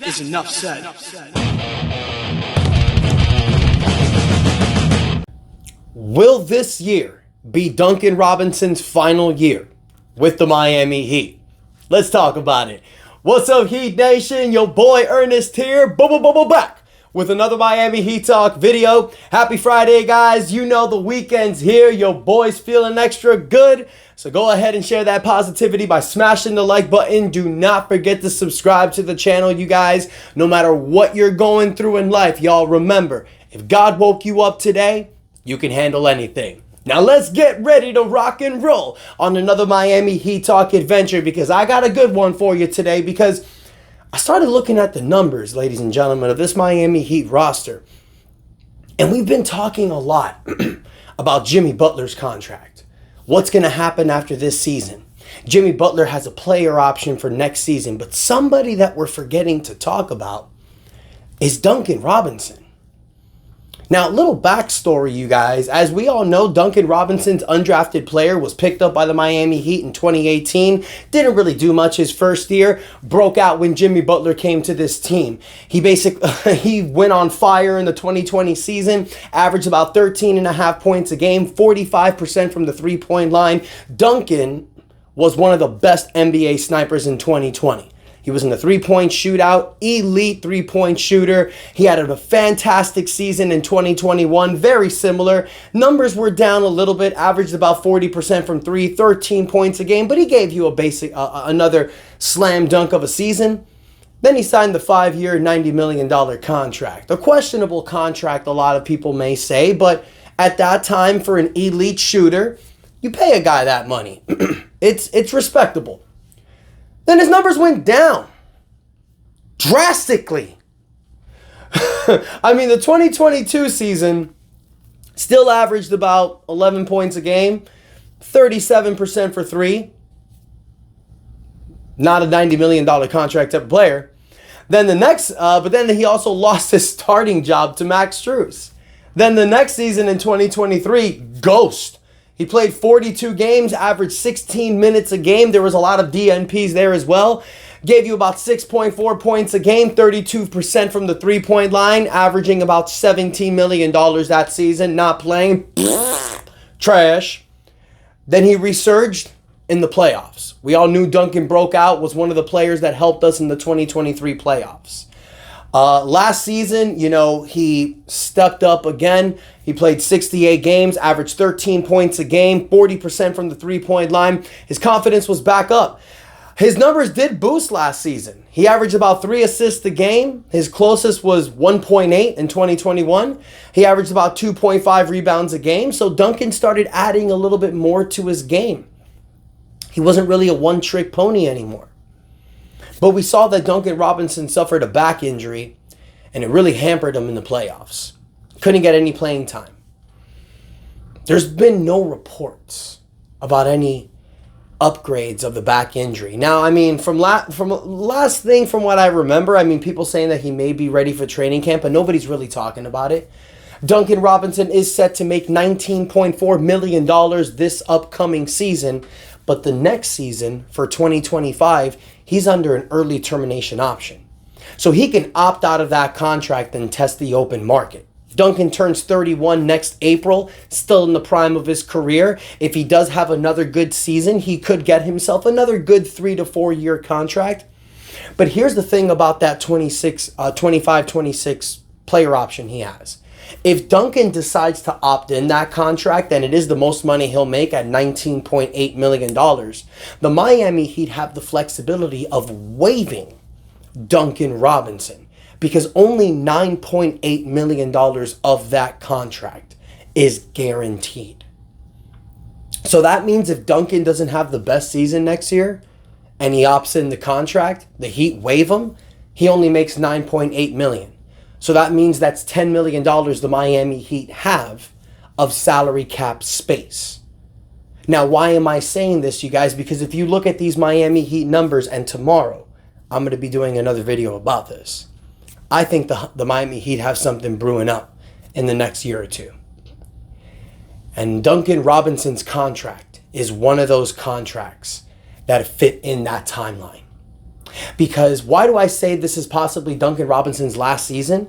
is enough said. Will this year be Duncan Robinson's final year with the Miami Heat? Let's talk about it. What's up, Heat Nation? Your boy Ernest here. Back with another Miami Heat Talk video. Happy Friday, guys. You know the weekend's here. Your boy's feeling extra good. So go ahead and share that positivity by smashing the like button. Do not forget to subscribe to the channel, you guys. No matter what you're going through in life, y'all remember, if God woke you up today, you can handle anything. Now let's get ready to rock and roll on another Miami Heat Talk adventure, because I got a good one for you today, because I started looking at the numbers, ladies and gentlemen, of this Miami Heat roster. And we've been talking a lot about Jimmy Butler's contract. What's going to happen after this season? Jimmy Butler has a player option for next season, but somebody that we're forgetting to talk about is Duncan Robinson. Now, a little backstory, you guys. As we all know, Duncan Robinson's undrafted player was picked up by the Miami Heat in 2018. Didn't really do much his first year. Broke out when Jimmy Butler came to this team. He went on fire in the 2020 season. Averaged about 13.5 points a game. 45% from the three-point line. Duncan was one of the best NBA snipers in 2020. He was in the three-point shootout, elite three-point shooter. He had a fantastic season in 2021, very similar. Numbers were down a little bit, averaged about 40% from three, 13 points a game, but he gave you another slam dunk of a season. Then he signed the 5-year, $90 million contract. A questionable contract, a lot of people may say, but at that time, for an elite shooter, you pay a guy that money. It's respectable. Then his numbers went down drastically. I mean, the 2022 season still averaged about 11 points a game, 37% for three. Not a $90 million contract type of player. Then but then he also lost his starting job to Max Strus. Then the next season in 2023, ghost. He played 42 games, averaged 16 minutes a game. There was a lot of DNPs there as well. Gave you about 6.4 points a game, 32% from the three-point line, averaging about $17 million that season, not playing. Trash. Then he resurged in the playoffs. We all knew Duncan broke out, was one of the players that helped us in the 2023 playoffs. Last season, he stepped up again. He played 68 games, averaged 13 points a game, 40% from the three-point line. His confidence was back up. His numbers did boost last season. He averaged about 3 assists a game. His closest was 1.8 in 2021. He averaged about 2.5 rebounds a game. So Duncan started adding a little bit more to his game. He wasn't really a one-trick pony anymore. But we saw that Duncan Robinson suffered a back injury, and it really hampered him in the playoffs. Couldn't get any playing time. There's been no reports about any upgrades of the back injury. Now, I mean, from what I remember, I mean, people saying that he may be ready for training camp, but nobody's really talking about it. Duncan Robinson is set to make $19.4 million this upcoming season, but the next season, for 2025, he's under an early termination option. So he can opt out of that contract and test the open market. Duncan turns 31 next April, still in the prime of his career. If he does have another good season, he could get himself another good 3 to 4 year contract. But here's the thing about that 25-26 player option he has. If Duncan decides to opt in that contract, and it is the most money he'll make at $19.8 million, the Miami Heat have the flexibility of waiving Duncan Robinson, because only $9.8 million of that contract is guaranteed. So that means if Duncan doesn't have the best season next year and he opts in the contract, the Heat waive him, he only makes $9.8 million. So that means that's $10 million the Miami Heat have of salary cap space. Now, why am I saying this, you guys? Because if you look at these Miami Heat numbers, and tomorrow I'm going to be doing another video about this, I think the Miami Heat have something brewing up in the next year or two. And Duncan Robinson's contract is one of those contracts that fit in that timeline. Because why do I say this is possibly Duncan Robinson's last season?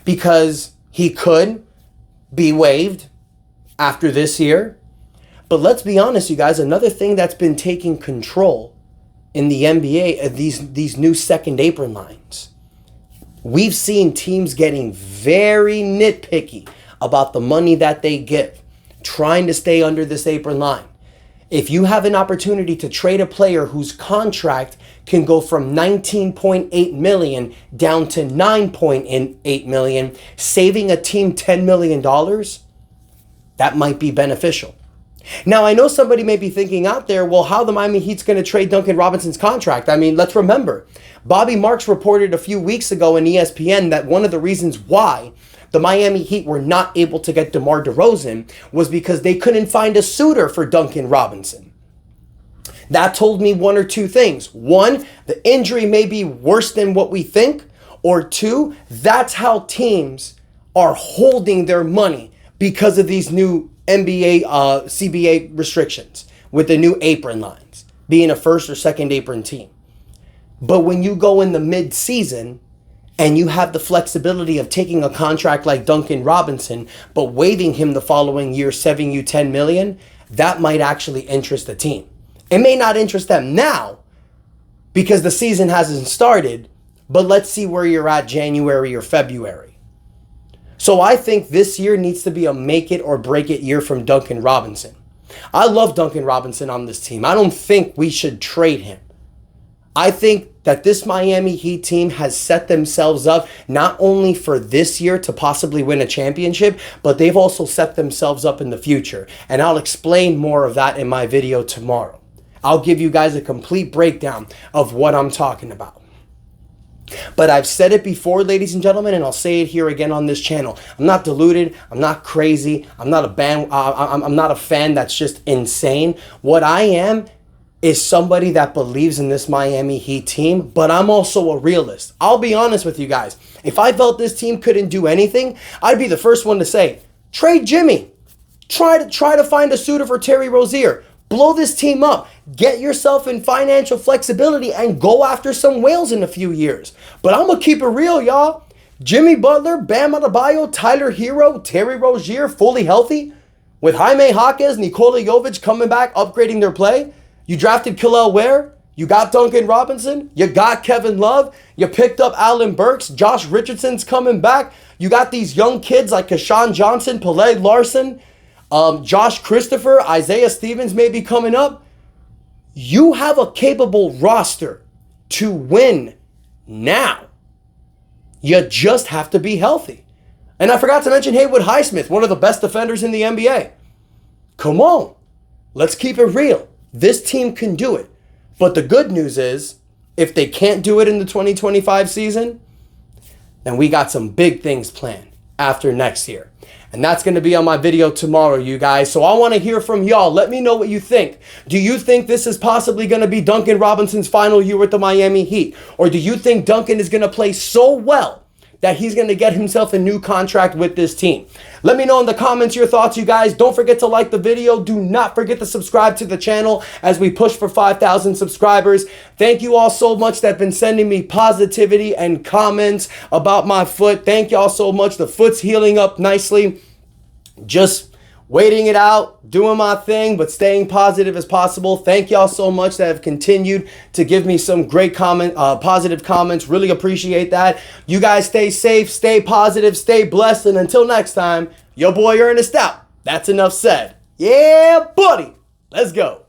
Because he could be waived after this year. But let's be honest, you guys, another thing that's been taking control in the NBA are these new second apron lines. We've seen teams getting very nitpicky about the money that they give, trying to stay under this apron line. If you have an opportunity to trade a player whose contract can go from $19.8 million down to $9.8 million, saving a team $10 million, that might be beneficial. Now, I know somebody may be thinking out there, well, how the Miami Heat's going to trade Duncan Robinson's contract? I mean, let's remember, Bobby Marks reported a few weeks ago in ESPN that one of the reasons why the Miami Heat were not able to get DeMar DeRozan was because they couldn't find a suitor for Duncan Robinson. That told me one or two things. One, the injury may be worse than what we think. Or two, that's how teams are holding their money because of these new NBA, CBA restrictions with the new apron lines, being a first or second apron team. But when you go in the mid-season and you have the flexibility of taking a contract like Duncan Robinson, but waiving him the following year, saving you $10 million, that might actually interest the team. It may not interest them now because the season hasn't started, but let's see where you're at January or February. So I think this year needs to be a make it or break it year from Duncan Robinson. I love Duncan Robinson on this team. I don't think we should trade him. I think that this Miami Heat team has set themselves up not only for this year to possibly win a championship, but they've also set themselves up in the future. And I'll explain more of that in my video tomorrow. I'll give you guys a complete breakdown of what I'm talking about. But I've said it before, ladies and gentlemen, and I'll say it here again on this channel. I'm not deluded. I'm not crazy. I'm not a fan that's just insane. What I am is somebody that believes in this Miami Heat team, but I'm also a realist. I'll be honest with you guys. If I felt this team couldn't do anything, I'd be the first one to say, trade Jimmy. Try to find a suitor for Terry Rozier. Blow this team up. Get yourself in financial flexibility and go after some whales in a few years. But I'm going to keep it real, y'all. Jimmy Butler, Bam Adebayo, Tyler Hero, Terry Rozier, fully healthy. With Jaime Jaquez, Nikola Jovic coming back, upgrading their play. You drafted Kel'el Ware. You got Duncan Robinson. You got Kevin Love. You picked up Allen Burks. Josh Richardson's coming back. You got these young kids like Keshawn Johnson, Pelé Larson, Josh Christopher, Isaiah Stevens may be coming up. You have a capable roster to win now. You just have to be healthy. And I forgot to mention Haywood Highsmith, one of the best defenders in the NBA. Come on. Let's keep it real. This team can do it. But the good news is, if they can't do it in the 2025 season, then we got some big things planned after next year. And that's going to be on my video tomorrow, you guys. So I want to hear from y'all. Let me know what you think. Do you think this is possibly going to be Duncan Robinson's final year with the Miami Heat? Or do you think Duncan is going to play so well that he's going to get himself a new contract with this team? Let me know in the comments your thoughts, you guys. Don't forget to like the video. Do not forget to subscribe to the channel as we push for 5,000 subscribers. Thank you all so much that have been sending me positivity and comments about my foot. Thank y'all so much. The foot's healing up nicely. Just waiting it out, doing my thing, but staying positive as possible. Thank y'all so much that have continued to give me some great positive comments. Really appreciate that. You guys stay safe, stay positive, stay blessed, and until next time, your boy Ernest out. That's enough said. Yeah, buddy. Let's go.